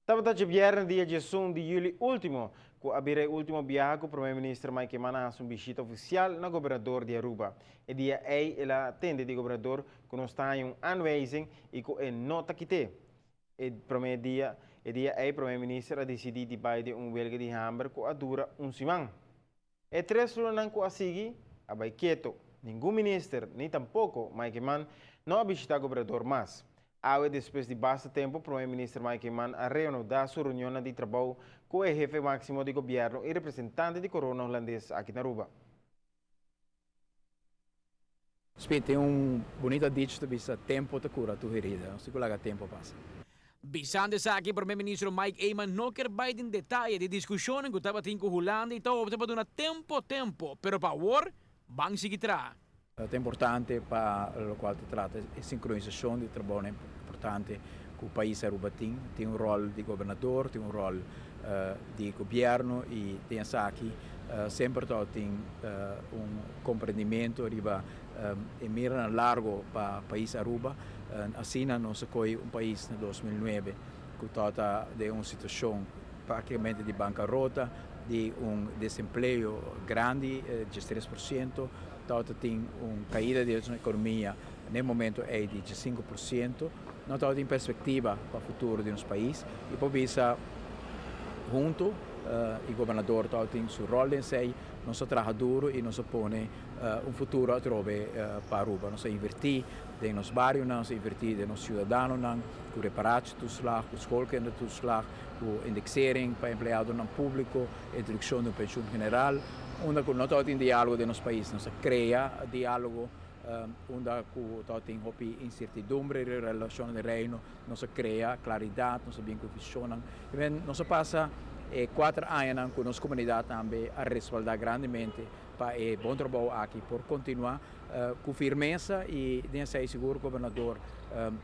Tabata viernes dia 16 de julho último, que abrirá o último viaje com o primeiro-ministro Mike Mana a visita oficial na governador de Aruba. E dia aí ela atende de governador que não está em aanwijzing e que é nota que tem. E dia aí o primeiro-ministro a decidir de baixo de huelga de hambre que dura semana. E três lunas que a seguir, a vai quieto. Nenhum ministro, nem tampouco Mike Man, não visita o governador mais. Depois de bastante tempo, o primeiro-ministro Mike Mann a reanudar sua reunião de trabalho com o chefe máximo de governo e representante de corona holandês aqui na Aruba. Tem bonito dicho de tempo de cura tu herida, não sei qual tempo passa. Bisante sa akin Primeiro-Ministro Mike Eyman no quer bait em detalhe de discussão que estava tendo com Holanda e tal, opta para tempo, pero para war, bang seguir tra. É importante para o qual se trata a sincronização de trabalho, é importante que o país Aruba tem rol de governador, tem rol de governo e tem aqui sempre tem compreendimento arriba e mira largo para o país Aruba. Assim nós foi país em 2009 que estava de uma situação praticamente de bancarrota, de desemprego grande, de 3%, tem caída da economia, no momento é de 5%, não tem perspectiva para o futuro de nosso país e por isso junto o governador tem seu rol em si, nós trabalhamos duro e nós põe futuro a trove para Aruba, nós invertir em nos bairros, nós invertir em nos cidadãos, com reparação dos slag, com escolhendo dos slag, com indexering para empregado no público, introdução do pensão general, onde nós temos diálogo de nosso país, nós cria diálogo onde tem incertidumbre em relação ao reino, nós cria claridade, nós bem que funcionam, e nós passa 4 anos com nossa comunidade também a respaldar grandemente para o bom trabalho aqui por continuar com firmeza e nem sei seguro o governador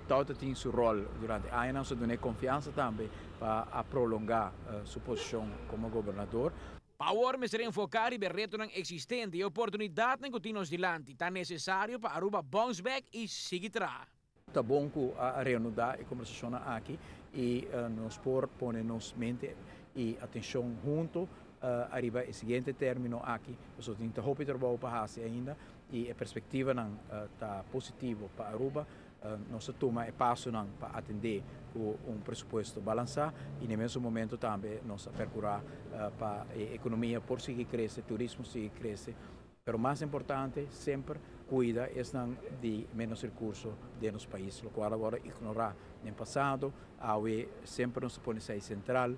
todo tem seu rol durante anos, nós damos confiança também para prolongar sua posição como governador. Power me será enfocar e ver reto existente e oportunidade que temos dilante, tan necessário para Aruba bounce back e seguir tra. Está bom que a reanudar a conversação aqui e nos pôr nos mente e atenção junto arriba o seguinte término aqui, nós temos que trabalhar para ainda e a perspectiva está positiva para Aruba, nós toma o passo para atender pressuposto balançar e no mesmo momento também nós procurar para a economia por seguir crescer, turismo seguir crescer, mas o mais importante sempre cuida de menos recursos de nosso país, o qual agora ignorar no passado, sempre nos põe central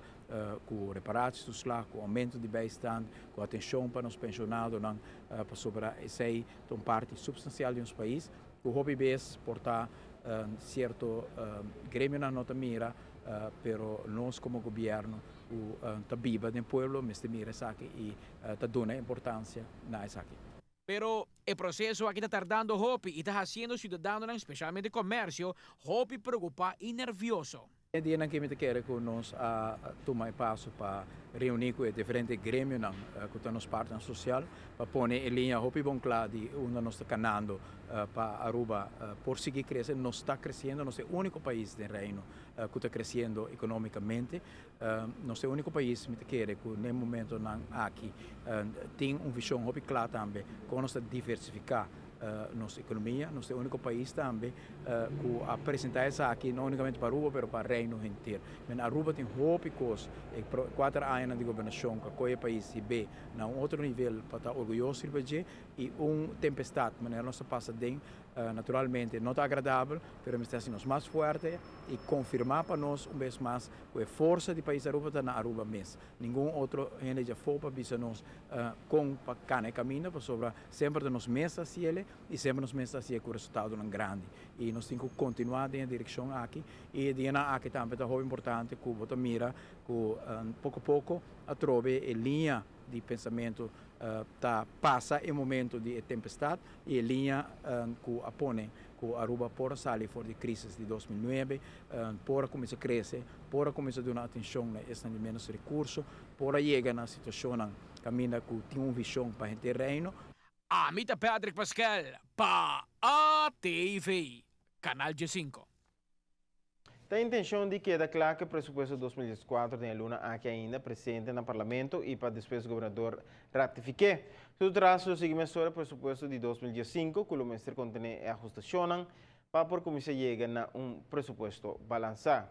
com reparação dos slag, com aumento de bem-estar, com atenção para os pensionados, para sobrar essa parte substancial de nosso país, o hobby base portar certo grêmio na nota mira, pero nós como governo está viva no povo, mas mira isso aqui e está dando importância na isso aqui. Pero o processo aqui está tardando hopi e está fazendo cidadãos, especialmente comércio, hopi preocupado e nervioso. É dia que me quer que nós tomar passo para reunir com diferentes grêmios que estão nos partes social para pôr em linha hopi bom claro de onde nós está canando para Aruba por seguir crescendo, nós está crescendo, nós é o único país do reino que está crescendo economicamente, nós é o único país me quer que no momento aqui tem visão hopi claro também, que nós está diversificar nossa economia, nós é o único país também que apresenta isso aqui não unicamente para Aruba, mas para o reino inteiro. Mas Aruba tem coisas, 4 anos de governação, que o país se vê a outro nível para estar orgulhoso de e tempestade, mas nós passa bem, naturalmente não está agradável, mas está sendo mais forte e confirmar para nós uma vez mais que a força do país Aruba está na Aruba mesmo. Nenhum outro gente já foi para visar nós com para caminho, para sobre sempre nos mesas assim ele e sempre nos mesas assim com o resultado grande. E nós temos que continuar na direção aqui e aqui também é muito importante que o mira que pouco a pouco a trove a linha de pensamento passa em momento de tempestade e a linha que apone que Aruba por sair fora de crise de 2009, por começar a crescer, por começar a dar atenção a esse menos recursos, por chegar na situação caminha que tem uma visão para o reino. Amita Patrick Pascal, para ATV, Canal G5. A intenção de queda claro que o presupuesto 2014 tem a luna aqui ainda presente no parlamento e para depois o governador ratifique. Se o traço do seguimento do presupuesto de 2015, que o ministro contém ajustação para por como se chega a presupuesto balançado.